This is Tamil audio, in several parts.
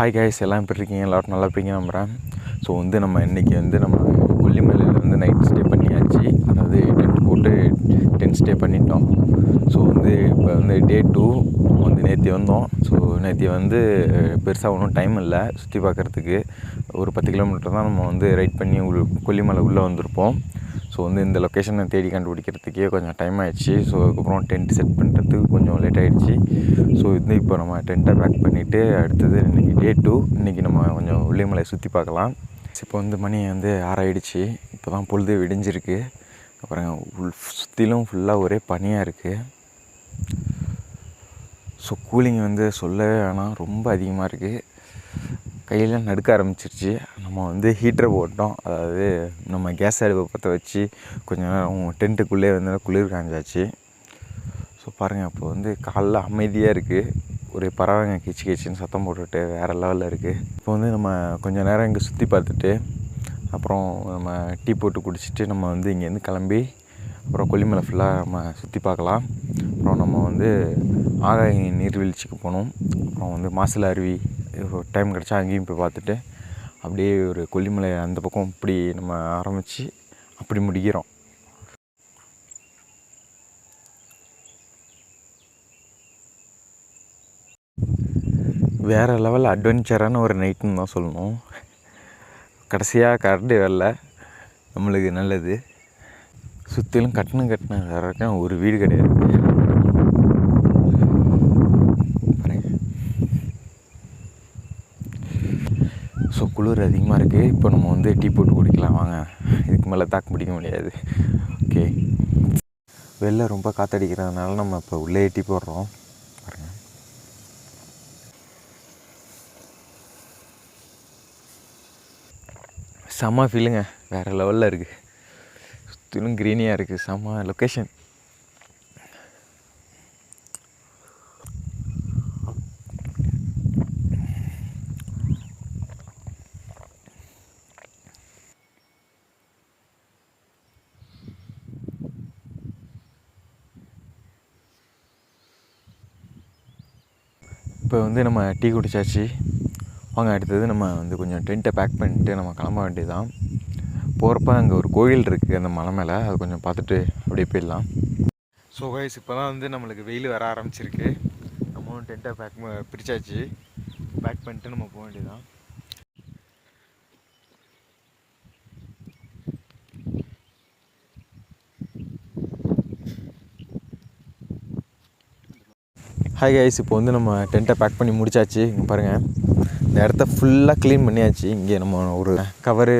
ஹாய் கைஸ், எல்லாம் எப்படி இருக்கீங்க? எல்லோரும் நல்லா இருப்பீங்க நம்புகிறேன். ஸோ நம்ம இன்றைக்கி நம்ம கொல்லிமலையில் நைட் ஸ்டே பண்ணியாச்சு. அதாவது டென்ட் போட்டு ஸ்டே பண்ணிட்டோம். ஸோ இப்போ டே 2 நேற்று வந்தோம். ஸோ நேற்று பெருசாக ஒன்றும் டைம் இல்லை சுற்றி பார்க்குறதுக்கு. ஒரு 10 கிலோமீட்டர் தான் நம்ம ரைட் பண்ணி கொல்லிமலை உள்ளே வந்திருப்போம். ஸோ இந்த லொக்கேஷனை தேடி கண்டுபிடிக்கிறதுக்கே கொஞ்சம் டைம் ஆகிடுச்சு. ஸோ அதுக்கப்புறம் டென்ட் செட் பண்ணுறதுக்கு கொஞ்சம் லேட் ஆகிடுச்சு. ஸோ இப்போ நம்ம டென்ட்டை பேக் பண்ணிவிட்டு அடுத்தது இன்றைக்கி டே 2. இன்றைக்கி நம்ம கொஞ்சம் கொல்லிமலை சுற்றி பார்க்கலாம். இப்போ மணி 6 ஆகிடுச்சு. இப்போ தான் பொழுது விடிஞ்சிருக்கு. அப்புறம் சுற்றிலும் ஃபுல்லாக ஒரே பனியாக இருக்குது. ஸோ கூலிங் சொல்லவே வேணாம், ரொம்ப அதிகமாக இருக்குது. கையில் நடுக்க ஆரம்பிச்சிருச்சு. நம்ம ஹீட்டரை போட்டோம். அதாவது நம்ம கேஸ் அடுப்பை பற்ற வச்சு கொஞ்சம் நேரம் டென்ட்டுக்குள்ளே குளிர் காஞ்சாச்சு. ஸோ பாருங்கள், இப்போ காலைல அமைதியாக இருக்குது. ஒரு பறவைங்க கிச்சு கிச்சின்னு சத்தம் போட்டுட்டு வேறு லெவலில் இருக்குது. இப்போ நம்ம கொஞ்சம் நேரம் இங்கே சுற்றி பார்த்துட்டு அப்புறம் நம்ம டீ போட்டு குடிச்சிட்டு நம்ம இங்கேருந்து கிளம்பி அப்புறம் கொல்லிமலை ஃபுல்லாக நம்ம சுற்றி பார்க்கலாம். அப்புறம் நம்ம ஆகாய நீர்வீழ்ச்சிக்கு போகணும். அப்புறம் மாசிலா அருவி டைம் கிடச்சா அங்கேயும் போய் பார்த்துட்டு அப்படியே ஒரு கொல்லிமலை அந்த பக்கம் இப்படி நம்ம ஆரம்பித்து அப்படி முடிக்கிறோம். வேறு லெவல் அட்வென்ச்சரான ஒரு நைட்டுன்னு தான் சொல்லணும். கடைசியாக கரண்ட் வரல, நம்மளுக்கு நல்லது. சுற்றிலும் கட்டின வேறு ஒரு வீடு கிடையாது. ஸோ குளிர் அதிகமாக இருக்குது. இப்போ நம்ம டீ போட்டு குடிக்கலாம் வாங்க. இதுக்கு மேலே தாக்கு பிடிக்க முடியாது. ஓகே, வெளில ரொம்ப காற்றடிக்கிறதுனால நம்ம இப்போ உள்ளே டீ போடுறோம். பாருங்கள், செம்ம ஃபீலுங்க, வேறு லெவலில் இருக்குது. சுற்றிலும் க்ரீனியாக இருக்குது. செம்ம லொக்கேஷன். இப்போ நம்ம டீ குடித்தாச்சு. வாங்க அடுத்தது நம்ம கொஞ்சம் டென்ட்டை பேக் பண்ணிட்டு நம்ம கிளம்ப வேண்டியதுதான். போகிறப்ப அங்கே ஒரு கோயில் இருக்குது அந்த மலை மேலே, அது கொஞ்சம் பார்த்துட்டு அப்படியே போயிடலாம். ஸோ கைஸ், இப்போ தான் நம்மளுக்கு வெயில் வர ஆரம்பிச்சிருக்கு. நம்மளும் டென்ட்டை பிரித்தாச்சு. பேக் பண்ணிட்டு நம்ம போக வேண்டியதுதான். ஹாய் கைஸ், இப்போ நம்ம டென்ட்டை பேக் பண்ணி முடிச்சாச்சு. இங்கே பாருங்கள், இந்த இடத்த ஃபுல்லாக க்ளீன் பண்ணியாச்சு. இங்கே நம்ம ஒரு கவரு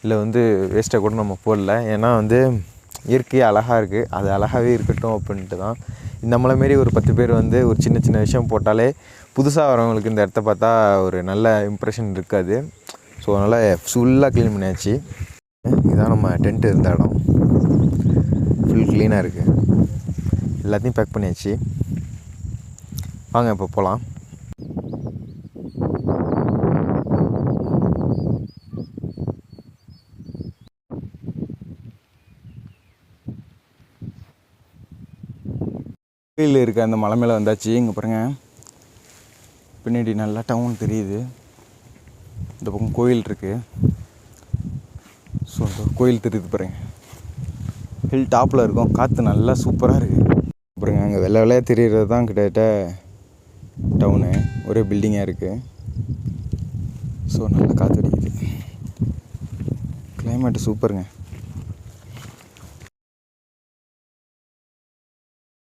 இல்லை வேஸ்ட்டை கூட நம்ம போடல. ஏன்னா இயற்கை அழகாக இருக்குது, அது அழகாகவே இருக்கட்டும் அப்படின்ட்டு தான். நம்மளை மாரி ஒரு 10 பேர் ஒரு சின்ன சின்ன விஷயம் போட்டாலே புதுசாக வரவங்களுக்கு இந்த இடத்த பார்த்தா ஒரு நல்ல இம்ப்ரெஷன் இருக்காது. ஸோ அதனால் ஃபுல்லாக க்ளீன் பண்ணியாச்சு. இதுதான் நம்ம டென்ட் இருந்த இடம். ஃபுல் க்ளீனாக இருக்குது. எல்லாத்தையும் பேக் பண்ணியாச்சு. வாங்க இப்போ போகலாம். கோயில் இருக்க அந்த மலை மேலே வந்தாச்சு. இங்கே பாருங்கள், பின்னாடி நல்லா டவுன் தெரியுது. இந்த பக்கம் கோயில் இருக்குது. ஸோ அந்த கோயில் தெரியுது பாருங்கள். ஹில் டாப்பில் இருக்கும். காற்று நல்லா சூப்பராக இருக்குது. பாருங்கள், அங்கே வெள்ளை வெள்ளையாக தெரிகிறது தான் கிட்டத்தட்ட டவுனு. ஒரே பில்டிங்காக இருக்குது. ஸோ நல்லா காற்று அடிக்குது. கிளைமேட்டு சூப்பருங்க.